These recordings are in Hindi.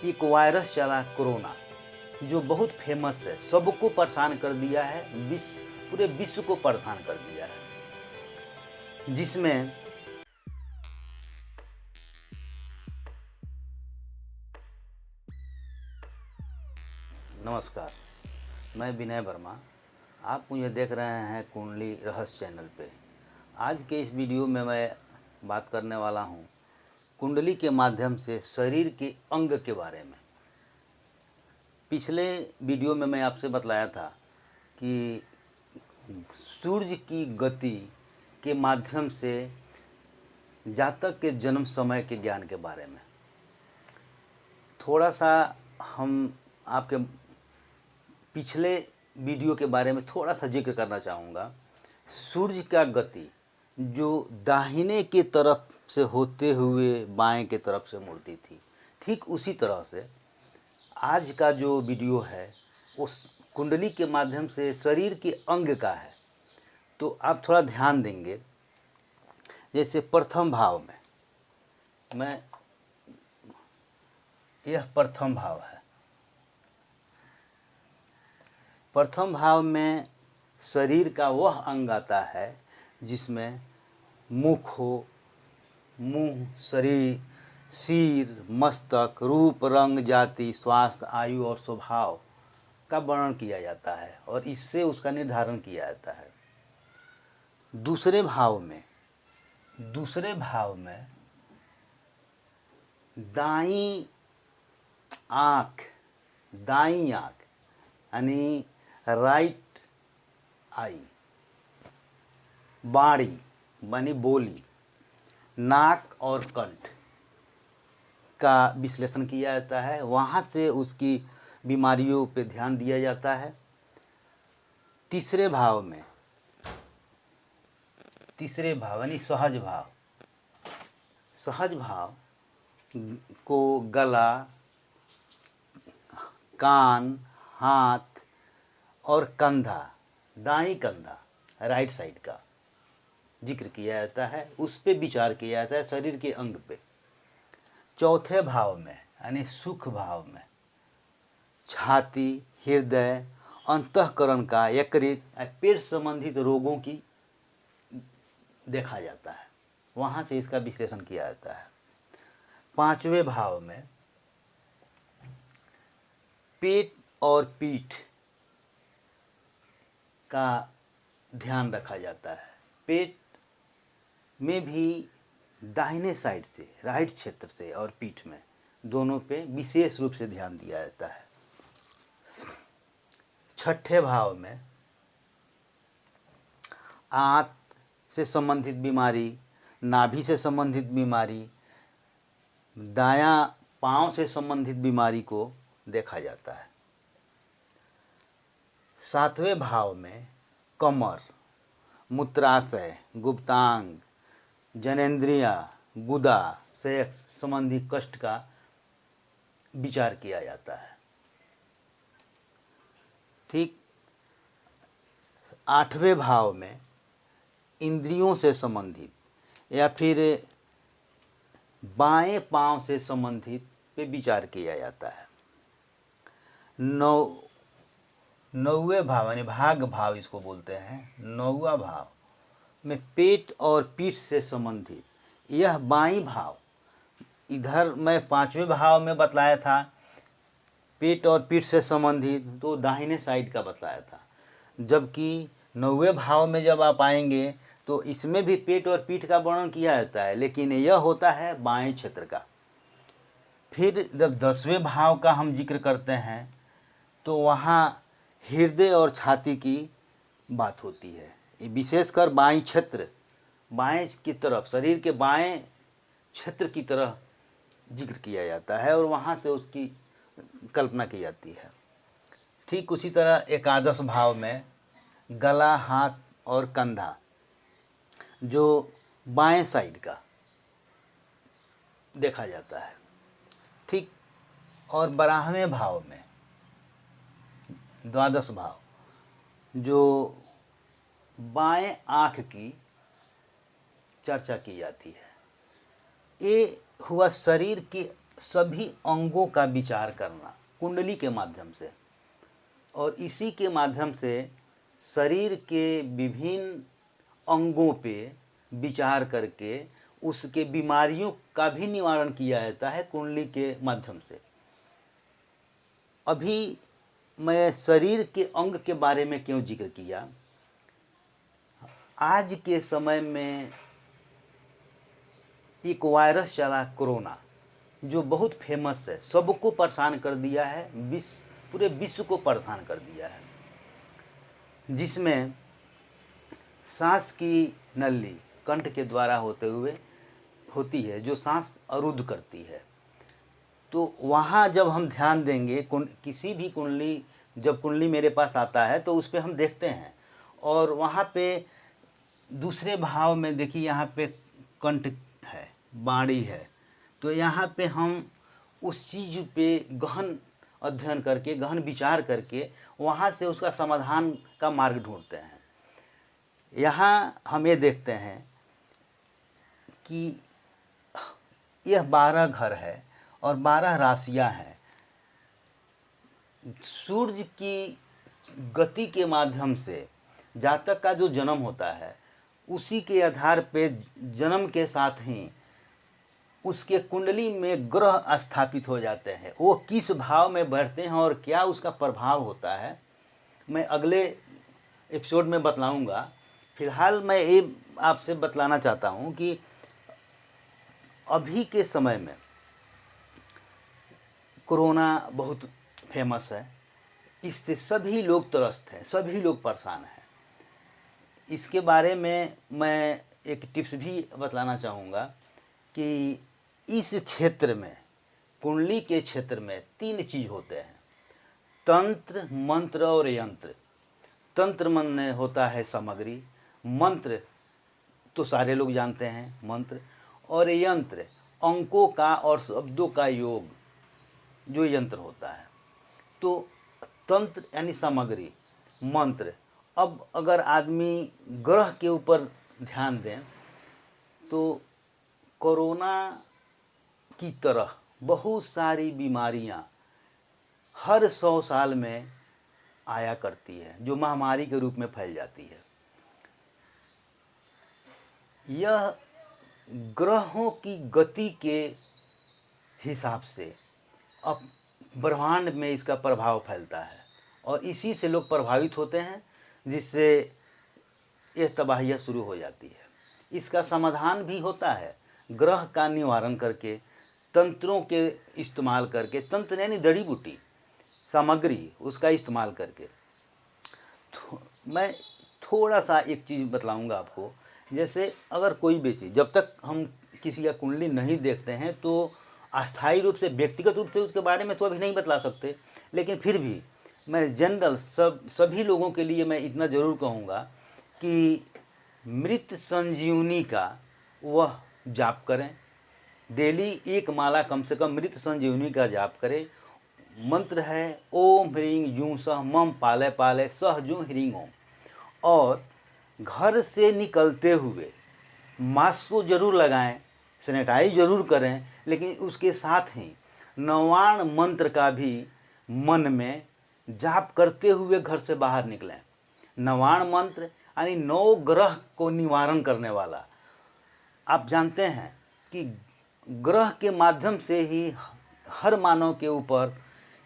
एक वायरस चला कोरोना, जो बहुत फेमस है, सबको परेशान कर दिया है, पूरे विश्व को परेशान कर दिया है। जिसमें नमस्कार, मैं विनय वर्मा, आप मुझे देख रहे हैं कुंडली रहस्य चैनल पे। आज के इस वीडियो में मैं बात करने वाला हूँ कुंडली के माध्यम से शरीर के अंग के बारे में। पिछले वीडियो में मैं आपसे बतलाया था कि सूर्य की गति के माध्यम से जातक के जन्म समय के ज्ञान के बारे में थोड़ा सा हम आपके पिछले वीडियो के बारे में थोड़ा सा जिक्र करना चाहूँगा। सूर्य का गति जो दाहिने की तरफ से होते हुए बाएं की तरफ से मुड़ती थी, ठीक उसी तरह से आज का जो वीडियो है उस कुंडली के माध्यम से शरीर के अंग का है। तो आप थोड़ा ध्यान देंगे। जैसे प्रथम भाव में यह प्रथम भाव है। प्रथम भाव में शरीर का वह अंग आता है जिसमें मुख हो, मुंह, शरीर, सिर, मस्तक, रूप, रंग, जाति, स्वास्थ्य, आयु और स्वभाव का वर्णन किया जाता है और इससे उसका निर्धारण किया जाता है। दूसरे भाव में दाईं आँख यानी राइट आई, बाड़ी मानी बोली, नाक और कंठ का विश्लेषण किया जाता है। वहाँ से उसकी बीमारियों पे ध्यान दिया जाता है। तीसरे भाव यानी सहज भाव को गला, कान, हाथ और कंधा, दाईं कंधा राइट साइड का जिक्र किया जाता है, उस पे विचार किया जाता है, शरीर के अंग पे। चौथे भाव में यानी सुख भाव में छाती, हृदय, अंतःकरण का, यकृत, पेट संबंधित रोगों की देखा जाता है, वहाँ से इसका विश्लेषण किया जाता है। पांचवें भाव में पेट और पीठ का ध्यान रखा जाता है। पेट में भी दाहिने साइड से, राइट क्षेत्र से और पीठ में दोनों पे विशेष रूप से ध्यान दिया जाता है। छठे भाव में आंत से संबंधित बीमारी, नाभि से संबंधित बीमारी, दायां पांव से संबंधित बीमारी को देखा जाता है। सातवें भाव में कमर, मूत्राशय, गुप्तांग, जनेंद्रिया, गुदा से संबंधी कष्ट का विचार किया जाता है। ठीक। आठवें भाव में इंद्रियों से संबंधित या फिर बाएं पांव से संबंधित पे विचार किया जाता है। नौवें भाव यानी भाग भाव इसको बोलते हैं। नौवां भाव में पेट और पीठ से संबंधित यह बाईं भाव, इधर मैं पांचवें भाव में बतलाया था पेट और पीठ से संबंधित, तो दाहिने साइड का बतलाया था। जबकि नौवें भाव में जब आप आएंगे तो इसमें भी पेट और पीठ का वर्णन किया जाता है, लेकिन यह होता है बाएं क्षेत्र का। फिर जब 10वें भाव का हम जिक्र करते हैं तो वहाँ हृदय और छाती की बात होती है। विशेषकर बाएं क्षेत्र, बाएं की तरफ, शरीर के बाएं क्षेत्र की तरह जिक्र किया जाता है और वहाँ से उसकी कल्पना की जाती है। ठीक उसी तरह एकादश भाव में गला, हाथ और कंधा जो बाएं साइड का देखा जाता है। ठीक। और 12वें भाव में द्वादश भाव जो बाएं आँख की चर्चा की जाती है। ये हुआ शरीर के सभी अंगों का विचार करना कुंडली के माध्यम से, और इसी के माध्यम से शरीर के विभिन्न अंगों पे विचार करके उसके बीमारियों का भी निवारण किया जाता है कुंडली के माध्यम से। अभी मैं शरीर के अंग के बारे में क्यों जिक्र किया, आज के समय में एक वायरस चला कोरोना, जो बहुत फेमस है, सबको परेशान कर दिया है, पूरे विश्व को परेशान कर दिया है, जिसमें सांस की नली कंठ के द्वारा होती है, जो सांस अवरुद्ध करती है। तो वहाँ जब हम ध्यान देंगे, किसी भी कुंडली, जब कुंडली मेरे पास आता है तो उस पर हम देखते हैं, और वहाँ पे दूसरे भाव में देखिए, यहाँ पे कंठ है, बाड़ी है, तो यहाँ पे हम उस चीज़ पे गहन अध्ययन करके, गहन विचार करके वहाँ से उसका समाधान का मार्ग ढूंढते हैं। यहाँ हम ये देखते हैं कि यह 12 घर है और 12 राशियाँ हैं। सूर्य की गति के माध्यम से जातक का जो जन्म होता है, उसी के आधार पे जन्म के साथ ही उसके कुंडली में ग्रह स्थापित हो जाते हैं। वो किस भाव में बैठते हैं और क्या उसका प्रभाव होता है, मैं अगले एपिसोड में बतलाऊंगा। फिलहाल मैं ये आपसे बतलाना चाहता हूँ कि अभी के समय में कोरोना बहुत फेमस है, इससे सभी लोग त्रस्त हैं, सभी लोग परेशान हैं। इसके बारे में मैं एक टिप्स भी बतलाना चाहूँगा कि इस क्षेत्र में, कुंडली के क्षेत्र में 3 चीज़ होते हैं, तंत्र, मंत्र और यंत्र। तंत्र मन होता है सामग्री, मंत्र तो सारे लोग जानते हैं मंत्र, और यंत्र अंकों का और शब्दों का योग जो यंत्र होता है। तो तंत्र यानी सामग्री, मंत्र। अब अगर आदमी ग्रह के ऊपर ध्यान दें तो कोरोना की तरह बहुत सारी बीमारियां हर 100 साल में आया करती है, जो महामारी के रूप में फैल जाती है। यह ग्रहों की गति के हिसाब से अब ब्रह्मांड में इसका प्रभाव फैलता है, और इसी से लोग प्रभावित होते हैं, जिससे यह तबाहियाँ शुरू हो जाती है। इसका समाधान भी होता है ग्रह का निवारण करके, तंत्रों के इस्तेमाल करके, तंत्र यानी जड़ी बूटी सामग्री उसका इस्तेमाल करके। मैं थोड़ा सा एक चीज़ बतलाऊंगा आपको। जैसे अगर कोई भी चीज़, जब तक हम किसी का कुंडली नहीं देखते हैं तो अस्थायी रूप से, व्यक्तिगत रूप से उसके बारे में तो अभी नहीं बतला सकते, लेकिन फिर भी मैं जनरल सभी लोगों के लिए मैं इतना ज़रूर कहूँगा कि मृत संजीवनी का वह जाप करें। डेली 1 माला कम से कम मृत संजीवनी का जाप करें। मंत्र है ओम ह्रीं जूं सह मम पाले पाले सह जूं ह्रीं ओम। और घर से निकलते हुए मास्क को जरूर लगाएं, सैनिटाइज जरूर करें, लेकिन उसके साथ ही नवाण मंत्र का भी मन में जाप करते हुए घर से बाहर निकलें। नवाण मंत्र यानी 9 ग्रह को निवारण करने वाला। आप जानते हैं कि ग्रह के माध्यम से ही हर मानव के ऊपर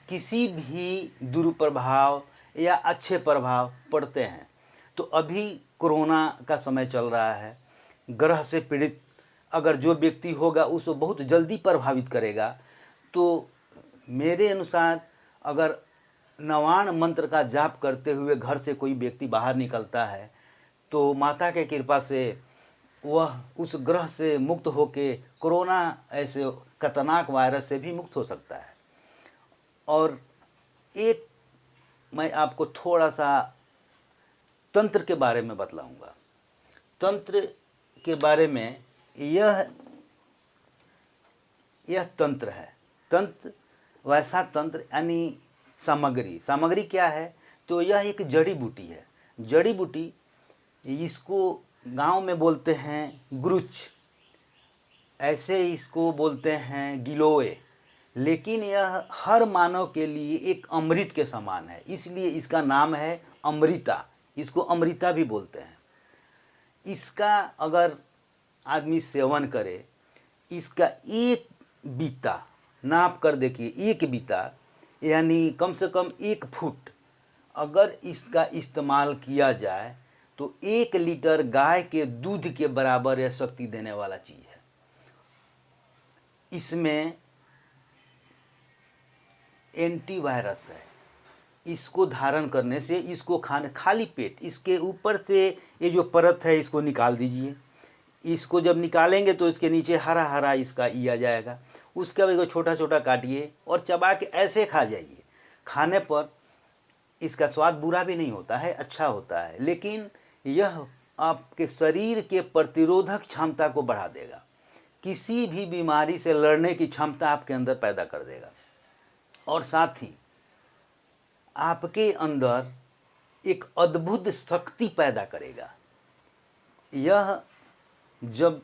किसी भी दुष्प्रभाव या अच्छे प्रभाव पड़ते हैं। तो अभी कोरोना का समय चल रहा है, ग्रह से पीड़ित अगर जो व्यक्ति होगा उसको बहुत जल्दी प्रभावित करेगा। तो मेरे अनुसार अगर नवाण मंत्र का जाप करते हुए घर से कोई व्यक्ति बाहर निकलता है तो माता के कृपा से वह उस ग्रह से मुक्त होके कोरोना ऐसे खतरनाक वायरस से भी मुक्त हो सकता है। और एक मैं आपको थोड़ा सा तंत्र के बारे में बतलाऊंगा। तंत्र के बारे में यह तंत्र है। तंत्र वैसा तंत्र यानी सामग्री क्या है, तो यह एक जड़ी बूटी है। जड़ी बूटी, इसको गांव में बोलते हैं गुरुच, ऐसे इसको बोलते हैं गिलोय, लेकिन यह हर मानव के लिए एक अमृत के समान है, इसलिए इसका नाम है अमृता। इसको अमृता भी बोलते हैं। इसका अगर आदमी सेवन करे, इसका एक बीता नाप कर देखिए, एक बीता यानी कम से कम 1 फुट अगर इसका इस्तेमाल किया जाए तो 1 लीटर गाय के दूध के बराबर यह शक्ति देने वाला चीज़ है। इसमें एंटीवायरस है। इसको धारण करने से, इसको खाने खाली पेट, इसके ऊपर से ये जो परत है इसको निकाल दीजिए। इसको जब निकालेंगे तो इसके नीचे हरा हरा इसका ई आ जाएगा। उसके बाद इसको छोटा छोटा काटिए और चबा के ऐसे खा जाइए। खाने पर इसका स्वाद बुरा भी नहीं होता है, अच्छा होता है, लेकिन यह आपके शरीर के प्रतिरोधक क्षमता को बढ़ा देगा। किसी भी बीमारी से लड़ने की क्षमता आपके अंदर पैदा कर देगा और साथ ही आपके अंदर एक अद्भुत शक्ति पैदा करेगा। यह जब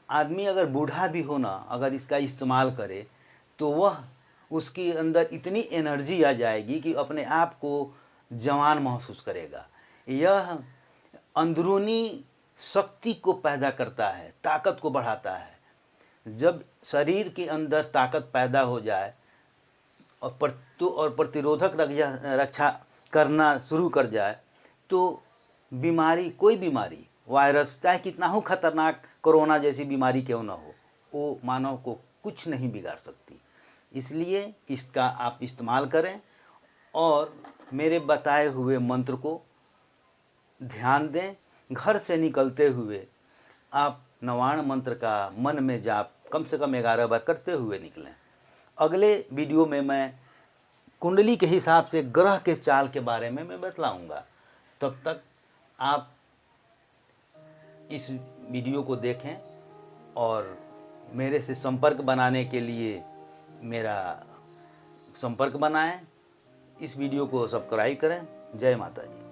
आदमी अगर बूढ़ा भी हो ना, अगर इसका इस्तेमाल करे तो वह उसके अंदर इतनी एनर्जी आ जाएगी कि अपने आप को जवान महसूस करेगा। यह अंदरूनी शक्ति को पैदा करता है, ताकत को बढ़ाता है। जब शरीर के अंदर ताकत पैदा हो जाए और प्रतिरोधक रक्षा करना शुरू कर जाए तो बीमारी, कोई बीमारी, वायरस चाहे कितना हो खतरनाक, कोरोना जैसी बीमारी क्यों ना हो, वो मानव को कुछ नहीं बिगाड़ सकती। इसलिए इसका आप इस्तेमाल करें और मेरे बताए हुए मंत्र को ध्यान दें। घर से निकलते हुए आप नवाण मंत्र का मन में जाप कम से कम 11 बार करते हुए निकलें। अगले वीडियो में मैं कुंडली के हिसाब से ग्रह के चाल के बारे में मैं बतलाऊंगा। तब तक आप इस वीडियो को देखें और मेरे से संपर्क बनाने के लिए मेरा संपर्क बनाएं। इस वीडियो को सब्सक्राइब करें। जय माता दी।